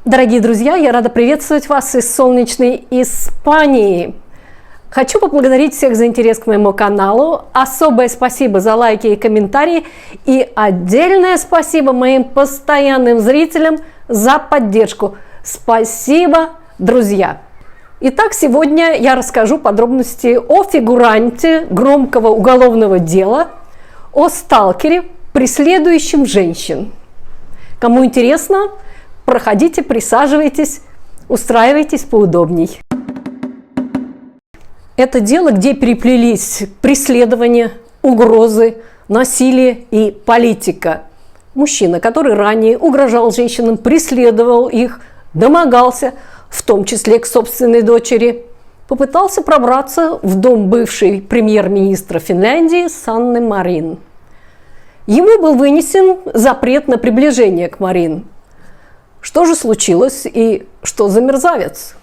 Дорогие друзья, я рада приветствовать вас из солнечной Испании. Хочу поблагодарить всех за интерес к моему каналу. Особое спасибо за лайки и комментарии. И отдельное спасибо моим постоянным зрителям за поддержку. Спасибо, друзья! Итак, сегодня я расскажу подробности о фигуранте громкого уголовного дела, о сталкере, преследующем женщин. Кому интересно, проходите, присаживайтесь, устраивайтесь поудобней. Это дело, где переплелись преследование, угрозы, насилие и политика. Мужчина, который ранее угрожал женщинам, преследовал их, домогался, в том числе к собственной дочери, попытался пробраться в дом бывшей премьер-министра Финляндии Санны Марин. Ему был вынесен запрет на приближение к Марин. Что же случилось и что за мерзавец?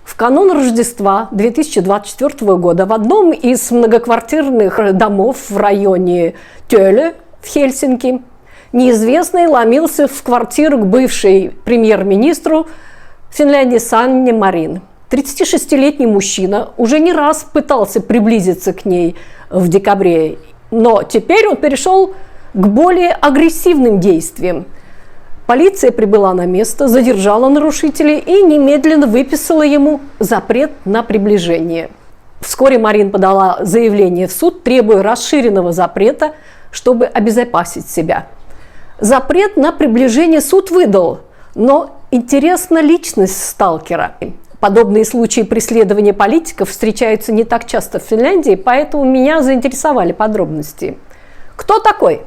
В канун Рождества 2024 года в одном из многоквартирных домов в районе Тёле в Хельсинки неизвестный ломился в квартиру к бывшей премьер-министру Финляндии Санне Марин. 36-летний мужчина уже не раз пытался приблизиться к ней в декабре, но теперь он перешел к более агрессивным действиям. Полиция прибыла на место, задержала нарушителей и немедленно выписала ему запрет на приближение. Вскоре Марин подала заявление в суд, требуя расширенного запрета, чтобы обезопасить себя. Запрет на приближение суд выдал, но интересна личность сталкера. Подобные случаи преследования политиков встречаются не так часто в Финляндии, поэтому меня заинтересовали подробности. Кто такой?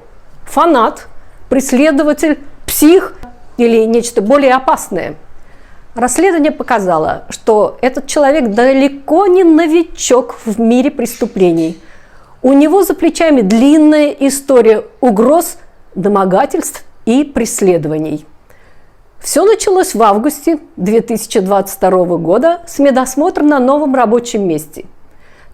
Фанат, преследователь, псих или нечто более опасное? Расследование показало, что этот человек далеко не новичок в мире преступлений. У него за плечами длинная история угроз, домогательств и преследований. Все началось в августе 2022 года с медосмотра на новом рабочем месте.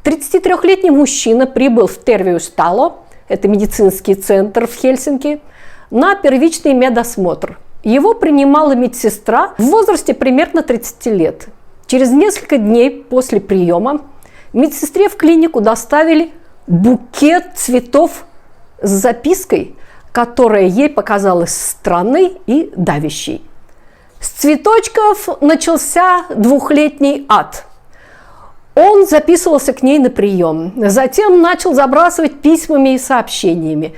33-летний мужчина прибыл в Тервеystalo, это медицинский центр в Хельсинки, на первичный медосмотр. Его принимала медсестра в возрасте примерно 30 лет. Через несколько дней после приема медсестре в клинику доставили букет цветов с запиской, которая ей показалась странной и давящей. С цветочков начался двухлетний ад. Он записывался к ней на прием, затем начал забрасывать письмами и сообщениями.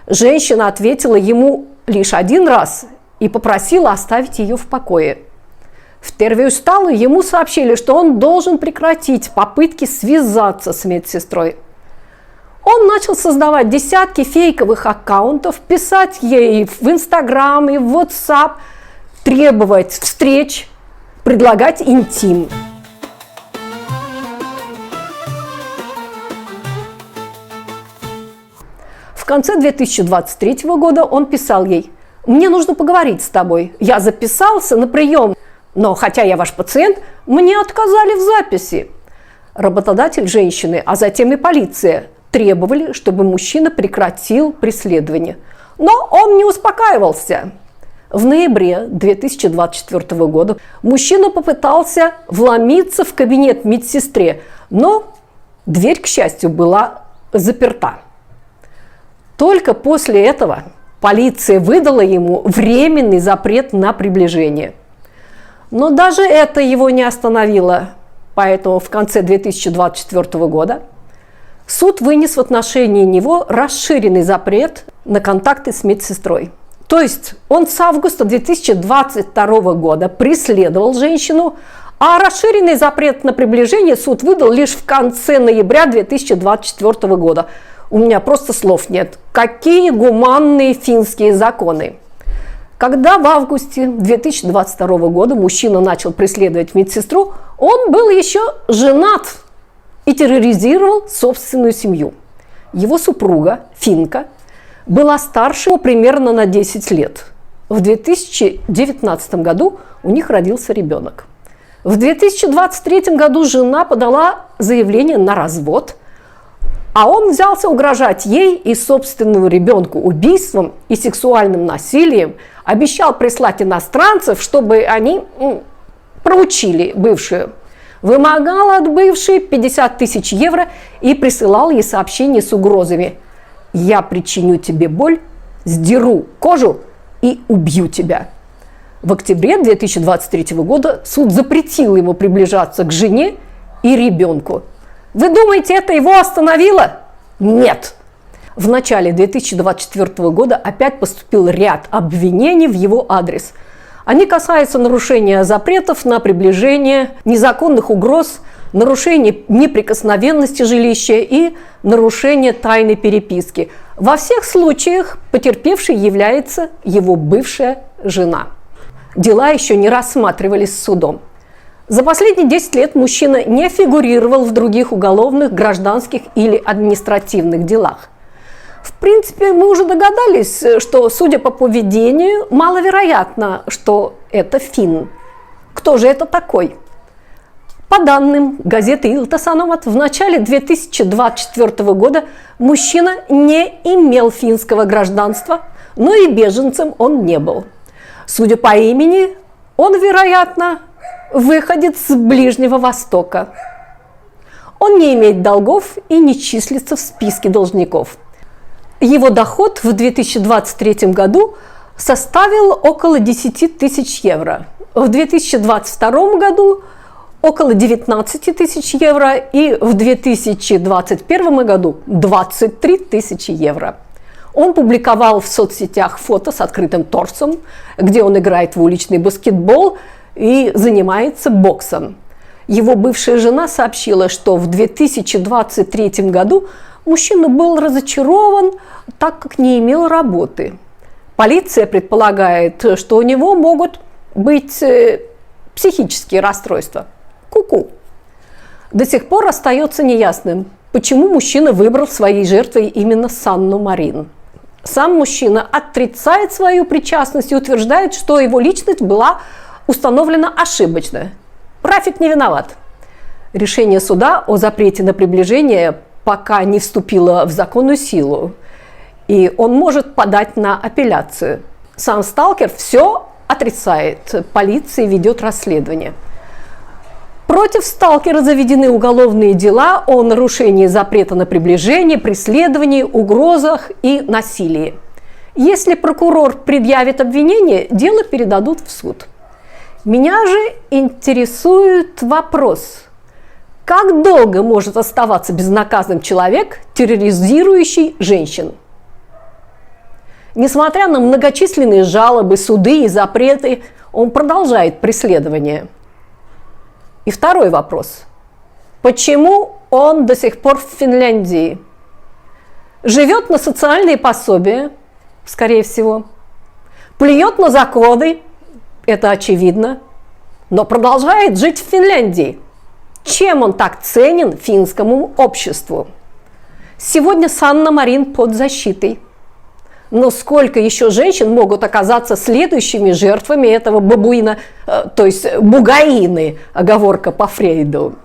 Женщина ответила ему лишь один раз и попросила оставить ее в покое. В Тервеystalo ему сообщили, что он должен прекратить попытки связаться с медсестрой. Он начал создавать десятки фейковых аккаунтов, писать ей в Инстаграм и в WhatsApp, требовать встреч, предлагать интим. В конце 2023 года он писал ей: «Мне нужно поговорить с тобой. Я записался на прием, но хотя я ваш пациент, мне отказали в записи». Работодатель женщины, а затем и полиция требовали, чтобы мужчина прекратил преследование. Но он не успокаивался. В ноябре 2024 года мужчина попытался вломиться в кабинет медсестре, но дверь, к счастью, была заперта. Только после этого полиция выдала ему временный запрет на приближение. Но даже это его не остановило, поэтому в конце 2024 года суд вынес в отношении него расширенный запрет на контакты с медсестрой. То есть он с августа 2022 года преследовал женщину, а расширенный запрет на приближение суд выдал лишь в конце ноября 2024 года. У меня просто слов нет. Какие гуманные финские законы! Когда в августе 2022 года мужчина начал преследовать медсестру, он был еще женат и терроризировал собственную семью. Его супруга, финка, была старше его примерно на 10 лет. В 2019 году у них родился ребенок. В 2023 году жена подала заявление на развод. А он взялся угрожать ей и собственному ребенку убийством и сексуальным насилием, обещал прислать иностранцев, чтобы они проучили бывшую. Вымогал от бывшей 50 тысяч евро и присылал ей сообщения с угрозами: «Я причиню тебе боль, сдеру кожу и убью тебя». В октябре 2023 года суд запретил ему приближаться к жене и ребенку. Вы думаете, это его остановило? Нет. В начале 2024 года опять поступил ряд обвинений в его адрес. Они касаются нарушения запретов на приближение, незаконных угроз, нарушения неприкосновенности жилища и нарушения тайной переписки. Во всех случаях потерпевшей является его бывшая жена. Дела еще не рассматривались судом. За последние 10 лет мужчина не фигурировал в других уголовных, гражданских или административных делах. В принципе, мы уже догадались, что, судя по поведению, маловероятно, что это финн. Кто же это такой? По данным газеты «Илта-Саномат», в начале 2024 года мужчина не имел финского гражданства, но и беженцем он не был. Судя по имени, он, вероятно, выходец с Ближнего Востока. Он не имеет долгов и не числится в списке должников. Его доход в 2023 году составил около 10 тысяч евро. В 2022 году около 19 тысяч евро и в 2021 году 23 тысячи евро. Он публиковал в соцсетях фото с открытым торсом, где он играет в уличный баскетбол и занимается боксом. Его бывшая жена сообщила, что в 2023 году мужчина был разочарован, так как не имел работы. Полиция предполагает, что у него могут быть психические расстройства. Ку-ку. До сих пор остается неясным, почему мужчина выбрал своей жертвой именно Санну Марин. Сам мужчина отрицает свою причастность и утверждает, что его личность была установлена ошибочно. Рафик не виноват. Решение суда о запрете на приближение пока не вступило в законную силу, и он может подать на апелляцию. Сам сталкер все отрицает, полиция ведет расследование. Против сталкера заведены уголовные дела о нарушении запрета на приближение, преследовании, угрозах и насилии. Если прокурор предъявит обвинение, дело передадут в суд. Меня же интересует вопрос: как долго может оставаться безнаказанным человек, терроризирующий женщин? Несмотря на многочисленные жалобы, суды и запреты, он продолжает преследование. И второй вопрос: почему он до сих пор в Финляндии? Живет на социальные пособия, скорее всего, плюет на законы, это очевидно, но продолжает жить в Финляндии. Чем он так ценен финскому обществу? Сегодня Санна Марин под защитой. Но сколько еще женщин могут оказаться следующими жертвами этого бабуина, то есть бугаины, оговорка по Фрейду?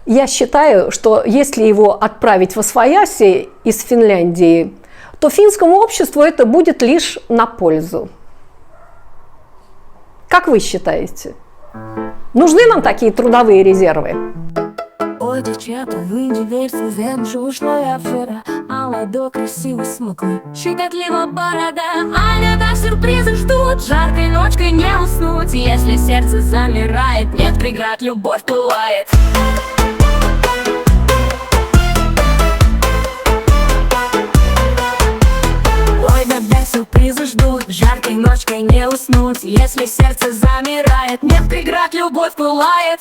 Я считаю, что если его отправить восвояси из Финляндии, то финскому обществу это будет лишь на пользу. Как вы считаете? Нужны нам такие трудовые резервы? Ой, девчата, выйди, верьте, жужная афера. Молодой, красивый, смуглый, щекотлива борода. А лето сюрпризы ждут, жаркой ночкой не уснуть. Если сердце замирает, нет преград, любовь пылает. Ой, когда сюрпризы ждут, жаркой ночкой не уснуть. Если сердце замирает, нет преград, любовь пылает.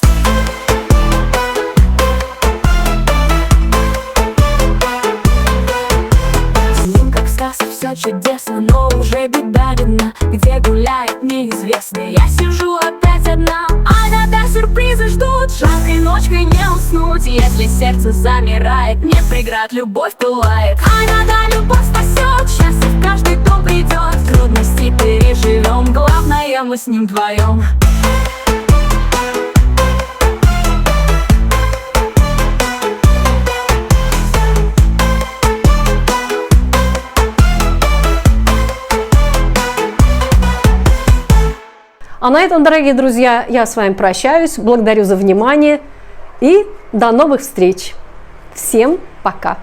Все чудесно, но уже беда видна. Где гуляет неизвестный, я сижу опять одна. А иногда сюрпризы ждут, жаркой ночкой не уснуть. Если сердце замирает, нет преград, любовь пылает. А иногда любовь спасет, счастье в каждый дом придет. Трудности переживем, главное мы с ним вдвоем. А на этом, дорогие друзья, я с вами прощаюсь. Благодарю за внимание и до новых встреч. Всем пока!